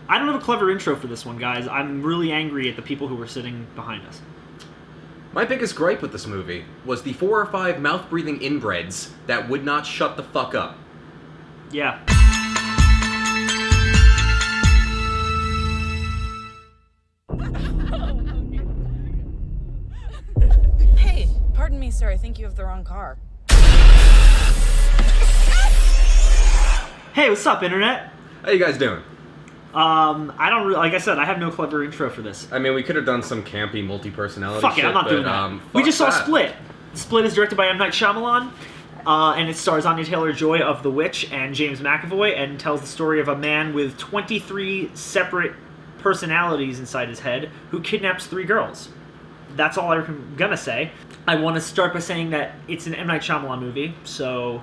I don't have a clever intro for this one, guys. I'm really angry at the people who were sitting behind us. My biggest gripe with this movie was the 4 or 5 mouth-breathing inbreds that would not shut the fuck up. Yeah. Hey, pardon me, sir. I think you have the wrong car. Hey, what's up, Internet? How you guys doing? I don't really, like I said, I have no clever intro for this. I mean, we could have done some campy multi-personality Fuck shit, it, I'm not but, doing that. We just saw Split. Split is directed by M. Night Shyamalan, and it stars Anya Taylor-Joy of The Witch and James McAvoy, and tells the story of a man with 23 separate personalities inside his head who kidnaps 3 girls. That's all I'm gonna say. I want to start by saying that it's an M. Night Shyamalan movie, so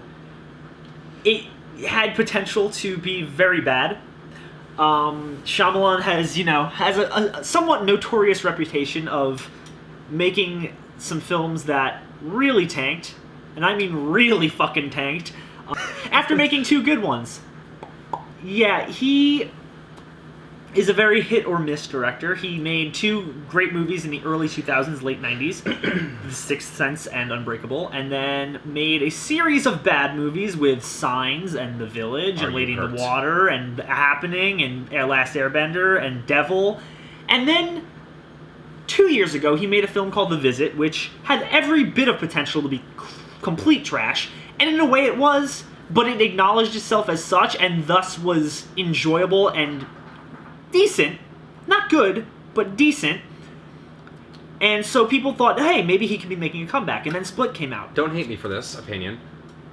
it had potential to be very bad. Shyamalan has a somewhat notorious reputation of making some films that really tanked, and I mean really fucking tanked, after making 2 good ones. Yeah, he is a very hit or miss director. He made 2 great movies in the early 2000s, late 90s, The Sixth Sense and Unbreakable, and then made a series of bad movies with Signs and The Village and Lady in the Water and The Happening and Last Airbender and Devil. And then 2 years ago, he made a film called The Visit, which had every bit of potential to be complete trash, and in a way it was, but it acknowledged itself as such and thus was enjoyable and decent. Not good, but decent. And so people thought, hey, maybe he could be making a comeback. And then Split came out. Don't hate me for this opinion.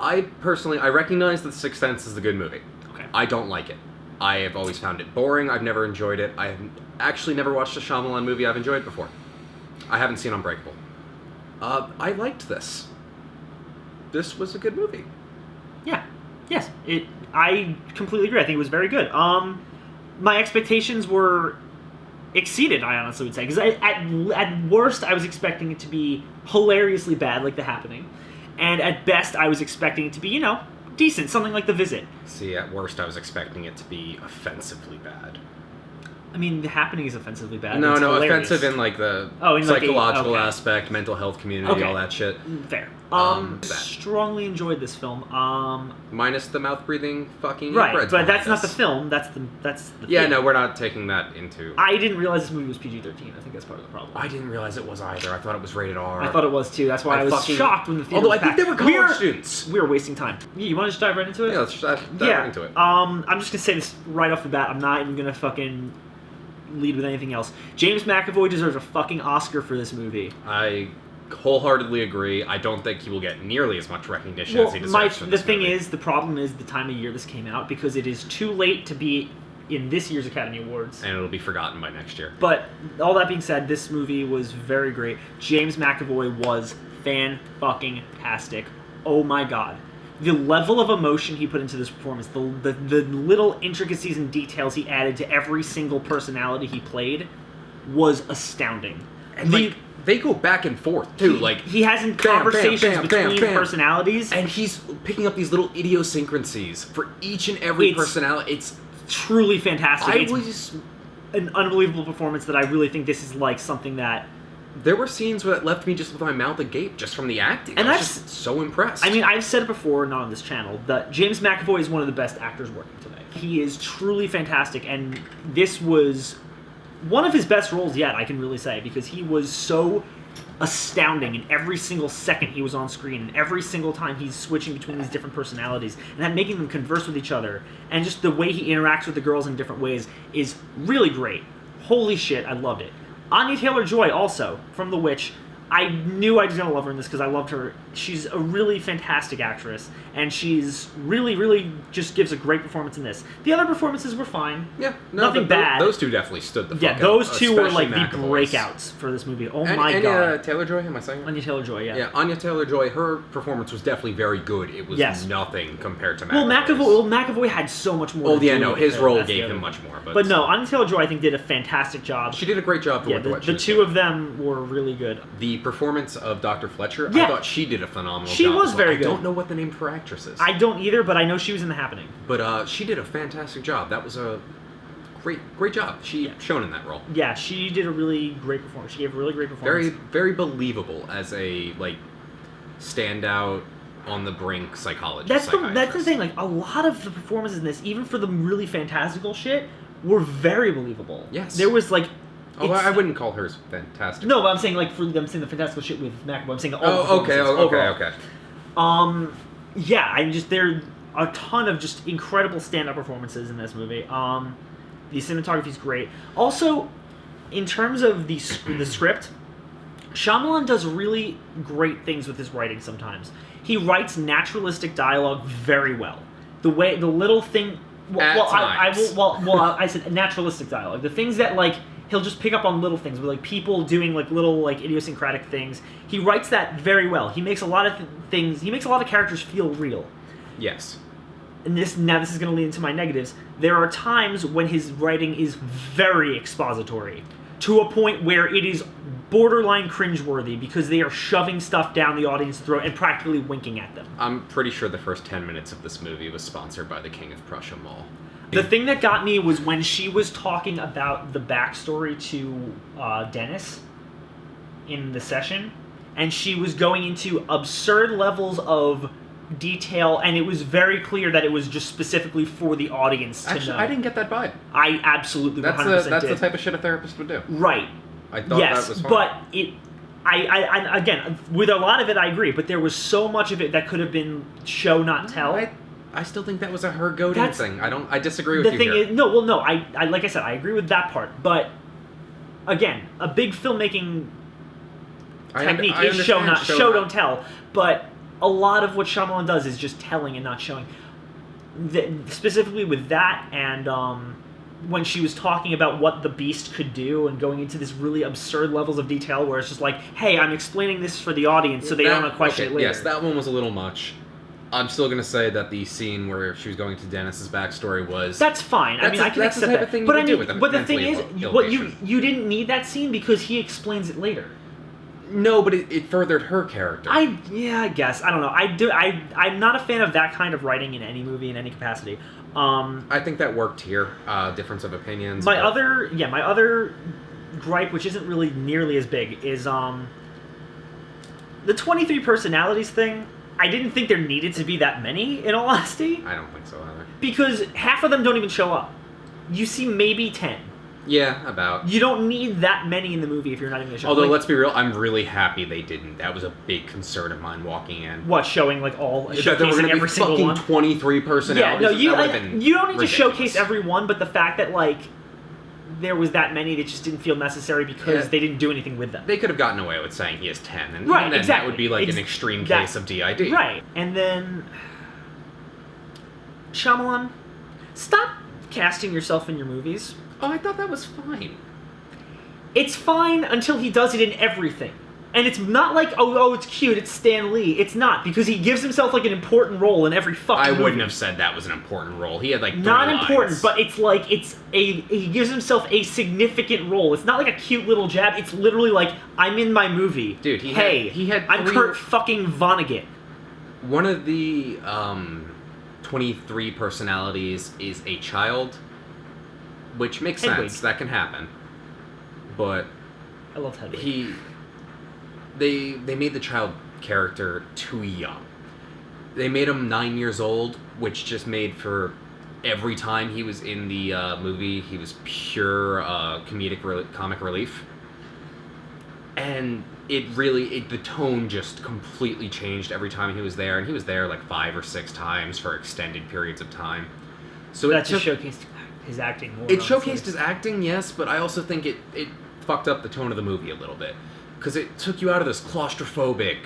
I recognize that The Sixth Sense is a good movie. Okay. I don't like it. I have always found it boring. I've never enjoyed it. I have actually never watched a Shyamalan movie I've enjoyed before. I haven't seen Unbreakable. I liked this. This was a good movie. Yeah. Yes. I completely agree. I think it was very good. My expectations were exceeded, I honestly would say. Because at worst, I was expecting it to be hilariously bad, like The Happening. And at best, I was expecting it to be, decent, something like The Visit. See, at worst, I was expecting it to be offensively bad. I mean, The Happening is offensively bad. No, it's hilarious. offensive in like the psychological aspect, mental health community, all that shit. Fair. Strongly enjoyed this film. Minus the mouth-breathing fucking right, but that's us. not the film. That's the yeah, film. no, we're not taking that into. I didn't realize this movie was PG-13. I think that's part of the problem. I didn't realize it was either. I thought it was rated R. I thought it was too. That's why I was shocked when the theater Although was I think they were college students. We were wasting time. You want to just dive right into it? Yeah, let's just dive right into it. I'm just gonna say this right off the bat. I'm not even gonna fucking lead with anything else. James McAvoy deserves a fucking Oscar for this movie. I wholeheartedly agree. I don't think he will get nearly as much recognition as he deserves for this movie. The problem is the time of year this came out, because it is too late to be in this year's Academy Awards. And it'll be forgotten by next year. But all that being said, this movie was very great. James McAvoy was fan-fucking-tastic. Oh my god. The level of emotion he put into this performance, the little intricacies and details he added to every single personality he played was astounding. And they go back and forth too. He has conversations between personalities, and he's picking up these little idiosyncrasies for each and every personality. It's truly fantastic. It's an unbelievable performance that I really think this is like something that. There were scenes that left me just with my mouth agape just from the acting. And I was just so impressed. I mean, I've said it before, not on this channel, that James McAvoy is one of the best actors working today. He is truly fantastic, and this was one of his best roles yet, I can really say, because he was so astounding in every single second he was on screen, and every single time he's switching between these different personalities, and then making them converse with each other, and just the way he interacts with the girls in different ways is really great. Holy shit, I loved it. Anya Taylor-Joy, also, from The Witch. I knew I was going to love her in this because I loved her. She's a really fantastic actress, and she's really, really just gives a great performance in this. The other performances were fine. Yeah. Nothing bad. Those two definitely stood the fuck out. Yeah, those two were like McAvoy's. the breakouts for this movie. Oh my god. Anya Taylor-Joy, am I saying that? Anya Taylor-Joy, yeah. Yeah, Anya Taylor-Joy, her performance was definitely very good. It was nothing compared to McAvoy's. McAvoy had so much more. Oh, yeah, no, his role gave him much more. But no, Anya Taylor-Joy, I think, did a fantastic job. She did a great job for what the two of them were really good. The performance of Dr. Fletcher, I thought she did a phenomenal job. She was very good. I don't know what the name for actress is. I don't either, but I know she was in The Happening. But she did a fantastic job. That was a great job. She shone in that role. Yeah, she did a really great performance. She gave a really great performance. Very believable as a like standout on the brink psychologist. That's the thing. Like a lot of the performances in this, even for the really fantastical shit, were very believable. Yes. There was like. Oh, I wouldn't call hers fantastic. No, but I'm saying like I'm saying the fantastical shit with McAvoy. I'm saying all the okay. Yeah, there are a ton of just incredible stand-up performances in this movie. The cinematography is great. Also, in terms of the script, Shyamalan does really great things with his writing sometimes. He writes naturalistic dialogue very well. The little thing... I said naturalistic dialogue. The things that, like, he'll just pick up on little things, with, like, people doing, like, little, like, idiosyncratic things. He writes that very well. He makes a lot of he makes a lot of characters feel real. Yes. And this is going to lead into my negatives. There are times when his writing is very expository, to a point where it is borderline cringeworthy because they are shoving stuff down the audience's throat and practically winking at them. I'm pretty sure the first 10 minutes of this movie was sponsored by the King of Prussia Mall. The thing that got me was when she was talking about the backstory to Dennis in the session, and she was going into absurd levels of detail, and it was very clear that it was just specifically for the audience to know. I didn't get that vibe. I absolutely 100% did. That's the type of shit a therapist would do. Right. I thought that was fine. But I again, with a lot of it I agree, but there was so much of it that could have been show not tell. I still think that was a her goading thing. I disagree with you here. The thing is, I like I said, I agree with that part, but again, a big filmmaking technique is show don't tell, but a lot of what Shyamalan does is just telling and not showing. Specifically with that, and when she was talking about what the Beast could do and going into this really absurd levels of detail where it's just like, hey, I'm explaining this for the audience so they don't question it later. Yes, that one was a little much. I'm still going to say that the scene where she was going to Dennis's backstory was... That's fine. I can accept that. But the thing is, you didn't need that scene because he explains it later. No, but it furthered her character. I guess. I don't know. I'm not a fan of that kind of writing in any movie in any capacity. I think that worked here. Difference of opinions. My other gripe, which isn't really nearly as big, is the 23 personalities thing. I didn't think there needed to be that many, in all honesty. I don't think so either. Because half of them don't even show up. You see maybe 10. Yeah, about. You don't need that many in the movie if you're not even going to show. Although, let's be real, I'm really happy they didn't. That was a big concern of mine walking in. What, showing like showcasing every single one? 23 personalities. Yeah, no, you don't need to showcase every one, but the fact that like there was that many that just didn't feel necessary because they didn't do anything with them. They could have gotten away with saying he has 10, and right, then exactly. that would be like an extreme case of DID. Right, and then Shyamalan, stop casting yourself in your movies. Oh, I thought that was fine. It's fine until he does it in everything. And it's not like, oh, it's cute, it's Stan Lee. It's not, because he gives himself, like, an important role in every fucking movie. I wouldn't have said that was an important role. He had, like, 3 not lines. Important, but it's like, he gives himself a significant role. It's not like a cute little jab. It's literally like, I'm in my movie. Dude, I'm Kurt fucking Vonnegut. One of the 23 personalities is a child, which makes sense. That can happen. But I love Hedwig. They made the child character too young. They made him 9 years old, which just made for every time he was in the movie, he was pure comic relief. And the tone just completely changed every time he was there, and he was there like 5 or 6 times for extended periods of time. So that just showcased his acting more. It showcased his acting, yes, but I also think it fucked up the tone of the movie a little bit. Because it took you out of this claustrophobic,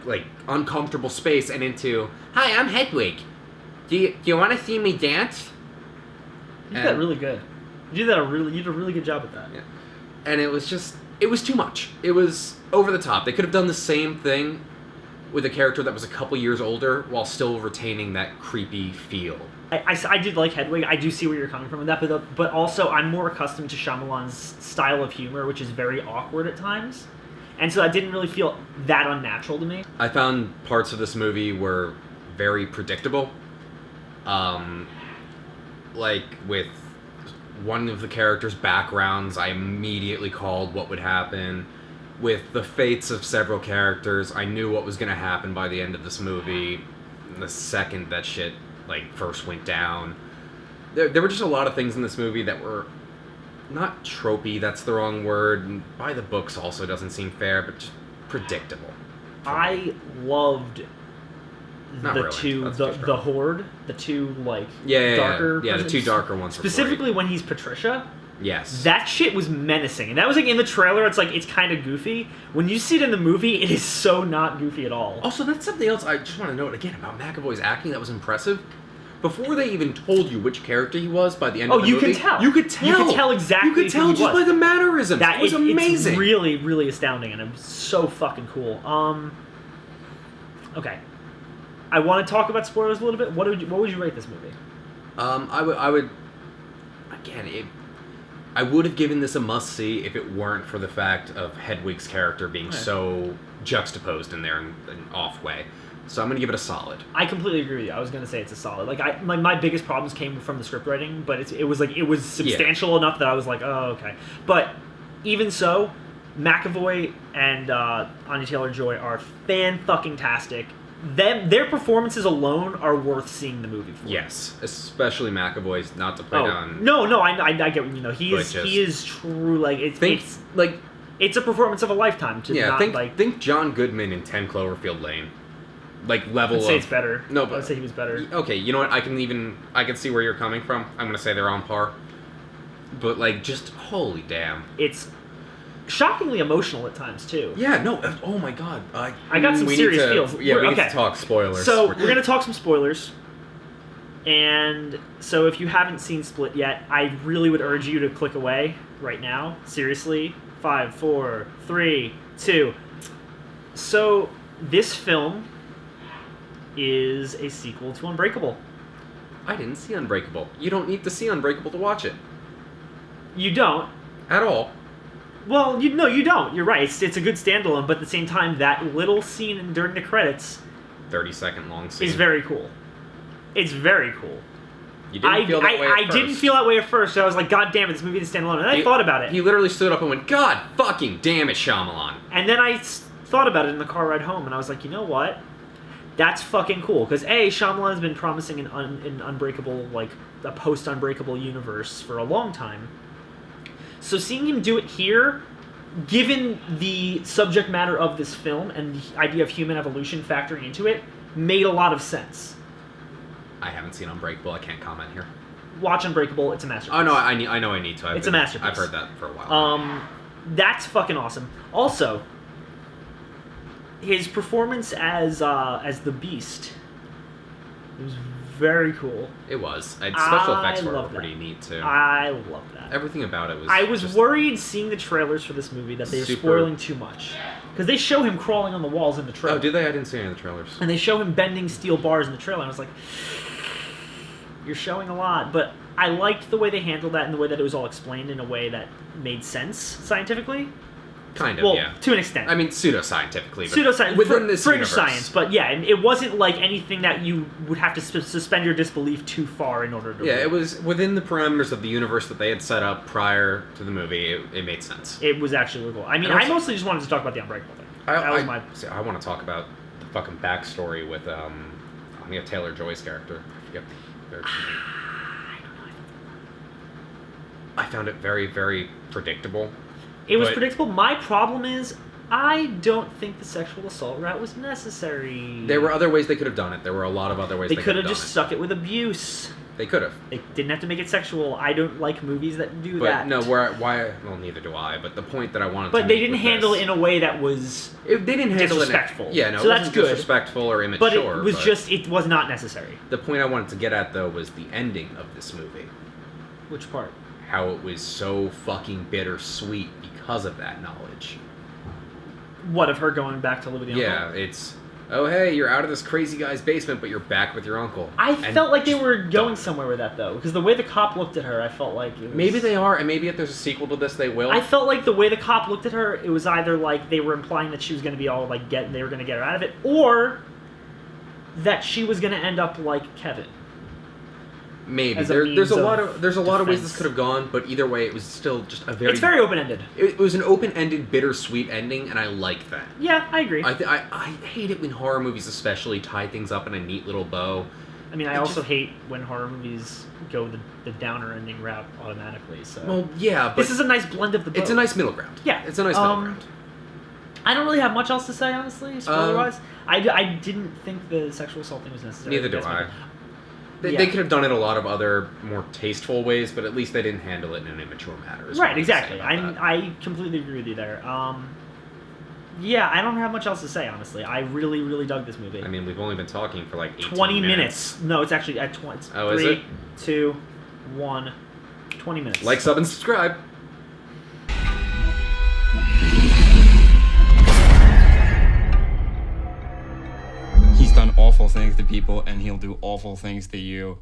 like, uncomfortable space and into, hi, I'm Hedwig. Do you want to see me dance? You did that really good. You did a really good job with that. Yeah. And it was too much. It was over the top. They could have done the same thing with a character that was a couple years older while still retaining that creepy feel. I did like Hedwig. I do see where you're coming from with that, but also I'm more accustomed to Shyamalan's style of humor, which is very awkward at times. And so that didn't really feel that unnatural to me. I found parts of this movie were very predictable. Like with one of the characters' backgrounds, I immediately called what would happen. With the fates of several characters, I knew what was going to happen by the end of this movie. The second that shit first went down, there were just a lot of things in this movie that were not tropey. That's the wrong word. And by the books also doesn't seem fair, but just predictable. I loved Not the really. two, That's the too strong. Horde, the two Yeah, darker, the versions. two darker ones. Specifically were when he's Patricia. great. Yes. That shit was menacing, and that was in the trailer. It's kind of goofy. When you see it in the movie, it is so not goofy at all. Also, that's something else I just want to note again about McAvoy's acting that was impressive. Before they even told you which character he was by the end of the movie... you can tell. You could tell. You could tell exactly You could tell who he just was. by the mannerisms. That was amazing. It's really, really astounding, and it's so fucking cool. Okay. I want to talk about spoilers a little bit. What would you rate this movie? I would... Again, I would have given this a must-see if it weren't for the fact of Hedwig's character being so juxtaposed in there in an off way. So I'm going to give it a solid. I completely agree with you. I was going to say it's a solid. My biggest problems came from the script writing, but it was substantial enough that I was like, oh, okay. But even so, McAvoy and Anya Taylor-Joy are fan-fucking-tastic. Their performances alone are worth seeing the movie for. Yes, especially McAvoy's, not to play down... No, I get what he is true, it's a performance of a lifetime to think John Goodman in 10 Cloverfield Lane. Level I'd say it's better. No, but I'd say he was better. Okay, you know what? I can see where you're coming from. I'm gonna say they're on par. But just holy damn. It's shockingly emotional at times too. Yeah, no. Oh my god. I got some serious feels. Yeah, we need to talk spoilers. So we're gonna talk some spoilers. And so if you haven't seen Split yet, I really would urge you to click away right now. Seriously. 5, 4, 3, 2. So this film is a sequel to Unbreakable. I didn't see Unbreakable. You don't need to see Unbreakable to watch it. You don't? At all. Well, you don't. You're right. It's a good standalone, but at the same time, that little scene during the credits 30-second long scene. is very cool. It's very cool. You didn't feel that way at first. I didn't feel that way at first. I was like, God damn it, this movie is standalone. And I thought about it. He literally stood up and went, God fucking damn it, Shyamalan. And then I thought about it in the car ride home, and I was like, you know what? That's fucking cool. Because Shyamalan has been promising an Unbreakable, a post-Unbreakable universe for a long time. So seeing him do it here, given the subject matter of this film and the idea of human evolution factoring into it, made a lot of sense. I haven't seen Unbreakable. I can't comment here. Watch Unbreakable. It's a masterpiece. Oh, no, I know I need to. It's a masterpiece. I've heard that for a while. That's fucking awesome. Also, his performance as the Beast, it was very cool. It was. And special effects were love pretty that. neat, too. I love that. Everything about it was I was just worried seeing the trailers for this movie that they were spoiling too much. Because they show him crawling on the walls in the trailer. Oh, did they? I didn't see any of the trailers. And they show him bending steel bars in the trailer. And I was like, you're showing a lot. But I liked the way they handled that and the way that it was all explained in a way that made sense scientifically. Kind of, well, yeah. To an extent. I mean, pseudoscientifically. Pseudoscience. Within this fringe universe. science. But yeah, and it wasn't like anything that you would have to suspend your disbelief too far in order to... Yeah, it was within the parameters of the universe that they had set up prior to the movie. It made sense. It was actually really cool. I mean, I mostly just wanted to talk about the Unbreakable thing. I want to talk about the fucking backstory with Anya Taylor-Joy's character. I forget their name. I found it very, very predictable. It was predictable. My problem is, I don't think the sexual assault route was necessary. There were other ways they could have done it. There were a lot of other ways they could have just stuck it with abuse. They could have. They didn't have to make it sexual. I don't like movies that do that. But no, why? Well, neither do I. But the point that I wanted to But make they didn't with handle this, it in a way that was they didn't handle disrespectful. It. Yeah, no, so it that's wasn't good. Disrespectful or immature. But it was just, it was not necessary. The point I wanted to get at, though, was the ending of this movie. Which part? How it was so fucking bittersweet because of that knowledge. What, of her going back to live with the uncle? Yeah, it's, oh hey, you're out of this crazy guy's basement, but you're back with your uncle. I felt like they were going somewhere with that, though. Because the way the cop looked at her, I felt like it was... Maybe they are, and maybe if there's a sequel to this, they will. I felt like the way the cop looked at her, it was either like they were implying that she was going to be all like they were going to get her out of it, or that she was going to end up like Kevin. Maybe as there's a means lot of ways this defense. could have gone, but either way, it was still just a very. It's very open-ended. It was an open-ended, bittersweet ending, and I like that. Yeah, I agree. I hate it when horror movies, especially, tie things up in a neat little bow. I mean, I also hate when horror movies go the downer ending route automatically. So Well, yeah, but this is a nice blend of the both. it's a nice middle ground. Yeah. It's a nice middle ground. I don't really have much else to say, honestly, spoiler-wise. I didn't think the sexual assaulting was necessary. Neither do I. Yeah. They could have done it a lot of other more tasteful ways, but at least they didn't handle it in an immature manner. is what Right, I'm exactly. saying about that. I completely agree with you there. Yeah, I don't have much else to say, honestly. I really, really dug this movie. I mean, we've only been talking for like 18 20 minutes. No, it's actually at 20. It's Oh, is 3, it? 2, 1. 20 minutes. Like, sub, and subscribe. He's done awful things to people, and he'll do awful things to you.